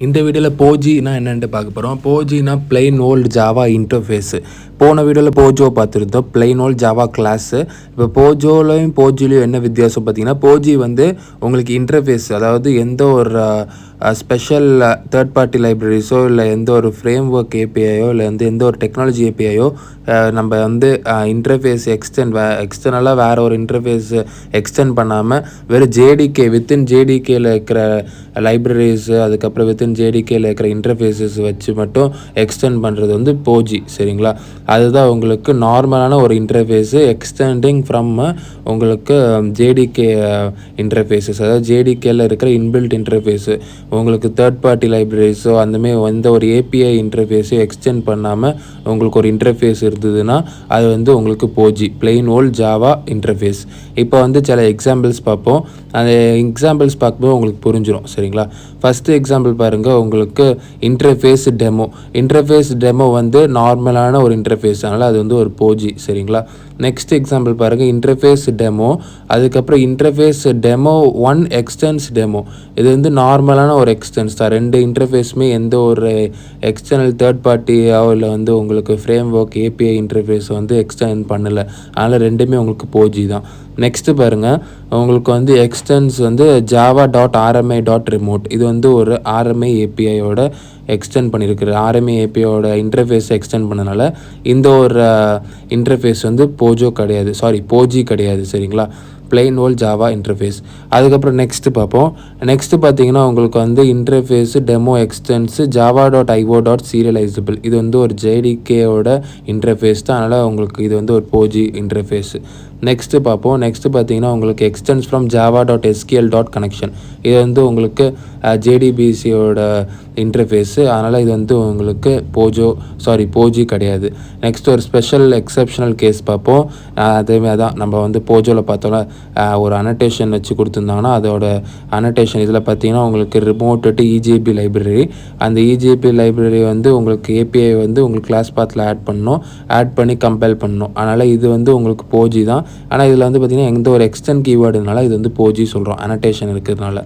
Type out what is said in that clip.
இந்த வீடியோவில் போஜினா என்னென்னு பார்க்க போகிறோம். போஜினா பிளெயின் ஓல்டு ஜாவா இன்டர்ஃபேஸு. போன வீடியோவில் போஜோ பார்த்துருந்தோம், பிளெயின் ஓல்டு ஜாவா கிளாஸு. இப்போ போஜோலையும் போஜிலையும் என்ன வித்தியாசம் பார்த்தீங்கன்னா, போஜி வந்து உங்களுக்கு இன்டர்ஃபேஸ், அதாவது எந்த ஒரு ஸ்பெஷல் தேர்ட் பார்ட்டி லைப்ரரிஸோ இல்லை எந்த ஒரு ஃப்ரேம் ஒர்க் ஏபிஐயோ இல்லை வந்து எந்த ஒரு டெக்னாலஜி ஏபிஐயோ நம்ம வந்து இன்டர்ஃபேஸ் எக்ஸ்டர்னலாக வேறு ஒரு இன்டர்ஃபேஸ் எக்ஸ்டெண்ட் பண்ணாமல் வெறும் ஜேடிகே வித்தின் ஜேடிகேயில் இருக்கிற லைப்ரரிஸு, அதுக்கப்புறம் வித்தின் ஜேடிகேயில் இருக்கிற இன்டர்ஃபேஸஸ் வச்சு மட்டும் எக்ஸ்டெண்ட் பண்ணுறது வந்து போஜி. சரிங்களா? அதுதான் உங்களுக்கு நார்மலான ஒரு இன்டர்ஃபேஸு எக்ஸ்டெண்டிங் ஃப்ரம் உங்களுக்கு ஜேடிகே இன்டர்ஃபேஸஸ், அதாவது ஜேடிகேயில் இருக்கிற இன்பில்ட் இன்டர்ஃபேஸு. உங்களுக்கு தேர்ட் பார்ட்டி லைப்ரரிஸோ அந்தமாரி எந்த ஒரு ஏபிஐ இன்டர்ஃபேஸோ எக்ஸ்டெண்ட் பண்ணாமல் உங்களுக்கு ஒரு இன்டர்ஃபேஸ் இருந்ததுன்னா அது வந்து உங்களுக்கு போஜி, பிளெயின் ஓல்ட் ஜாவா இன்டர்ஃபேஸ். இப்போ வந்து சில எக்ஸாம்பிள்ஸ் பார்ப்போம். அந்த எக்ஸாம்பிள்ஸ் பார்க்கும்போது உங்களுக்கு புரிஞ்சிடும். சரிங்களா? ஃபஸ்ட்டு எக்ஸாம்பிள் பாருங்கள், உங்களுக்கு இன்டர்ஃபேஸ் டெமோ வந்து நார்மலான ஒரு இன்டர்ஃபேஸ், அதனால் அது வந்து ஒரு போஜி. சரிங்களா? நெக்ஸ்ட் எக்ஸாம்பிள் பாருங்கள், இன்டர்ஃபேஸ் டெமோ, அதுக்கப்புறம் இன்டர்ஃபேஸ் டெமோ 1 எக்ஸ்டென்ஸ் டெமோ. இது வந்து நார்மலான ஒரு எக்ஸ்டென்ஸ் தான். ரெண்டு இன்டர்ஃபேஸுமே எந்த ஒரு எக்ஸ்டர்னல் தேர்ட் பார்ட்டியோ இல்லை வந்து உங்களுக்கு ஃப்ரேம் ஒர்க் ஏபிஐ இன்டர்ஃபேஸ் வந்து எக்ஸ்டெண்ட் பண்ணலை, அதனால் ரெண்டுமே உங்களுக்கு போஜி தான். நெக்ஸ்ட்டு பாருங்கள், உங்களுக்கு வந்து எக்ஸ்டென்ஸ் வந்து java.rmi.remote. இது வந்து ஒரு RMI ஏபிஐயோட எக்ஸ்டெண்ட் பண்ணியிருக்கிற RMI ஏபிஐயோட இன்டர்ஃபேஸ் எக்ஸ்டெண்ட் பண்ணனால இந்த ஒரு இன்டர்ஃபேஸ் வந்து போஜி கிடையாது. சரிங்களா? Plain old Java interface. அதுக்கப்புறம் நெக்ஸ்ட்டு பார்ப்போம். நெக்ஸ்ட்டு பார்த்தீங்கன்னா உங்களுக்கு வந்து இன்டர்ஃபேஸு டெமோ எக்ஸ்டென்ஸு java.io.serializable. இது வந்து ஒரு ஜேடிகேயோட இன்டர்ஃபேஸ் தான், அதனால் உங்களுக்கு இது வந்து ஒரு போஜி இன்டர்ஃபேஸு. நெக்ஸ்ட்டு பார்ப்போம். நெக்ஸ்ட்டு பார்த்தீங்கன்னா உங்களுக்கு எக்ஸ்டென்ஸ் ஃப்ரம் java.sql.connection. இது வந்து உங்களுக்கு ஜேடிபிசியோட இன்டர்ஃபேஸு, அதனால் இது வந்து உங்களுக்கு போஜி கிடையாது. நெக்ஸ்ட் ஒரு ஸ்பெஷல் எக்ஸப்ஷனல் கேஸ் பார்ப்போம். அதேமாதிரி தான் நம்ம வந்து போஜோவில் பார்த்தோம்னா ஒரு அனோட்டேஷன் வச்சு கொடுத்துருந்தாங்கன்னா அதோட அனோட்டேஷன் இதில் பார்த்தீங்கன்னா உங்களுக்கு ரிமோட்டு இஜிபி லைப்ரரி. அந்த இஜிபி லைப்ரரி வந்து உங்களுக்கு ஏபிஐ வந்து உங்களுக்கு கிளாஸ் பாத்தில் ஆட் பண்ணி கம்பைல் பண்ணணும். அதனால் இது வந்து உங்களுக்கு போஜி தான். ஆனால் இதில் வந்து பார்த்திங்கன்னா எந்த ஒரு எக்ஸ்டெண்ட் கீவேர்டுனால இது வந்து போஜி சொல்கிறோம், அனோட்டேஷன் இருக்கிறதுனால.